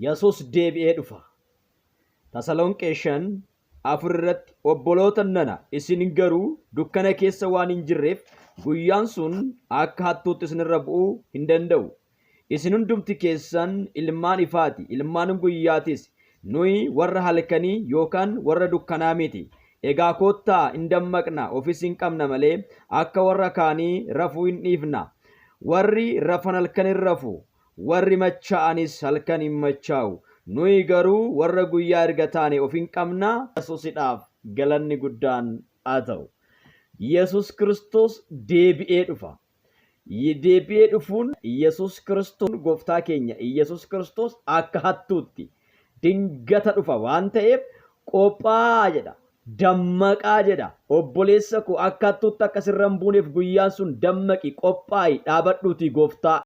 Yesus deebi'ee dhufa. Tasalonqeeshan afurratti obboloota nana isin garuu dukkana keessa waan hin jirreef guyyaan sun akka hattuutti isinirra bu'uu hin danda'u. Isin hundumti keessan ilmaan ifaati, ilmaan guyyaatis. Nuyi warra halkanii yookaan warra dukkanaa miti. Egaa koottaa hin dammaqna, ofis hin qabna malee akka warra kaanii rafuu hin dhiifna. Warri rafan halkan hin rafu, warri machaa'anis halkan hin machaa'u. Nuyi garuu warra guyyaa erga taane of hin qabna. Yesuusidhaaf galanni guddaan haa ta'u. Yesus Kiristoos deebi'ee dhufa. Deebi'ee dhufuun Yesus Kiristoos gooftaa keenya Yesus Kiristoos akka hattuutti dingata dhufa waan ta'eef qophaa jedha. Dammaqaa jedha. Obboleessa koo akka hattuutti akka sirra hin buuneef guyyaan sun dammaqi qophaa'i dhaabadhuuti gooftaa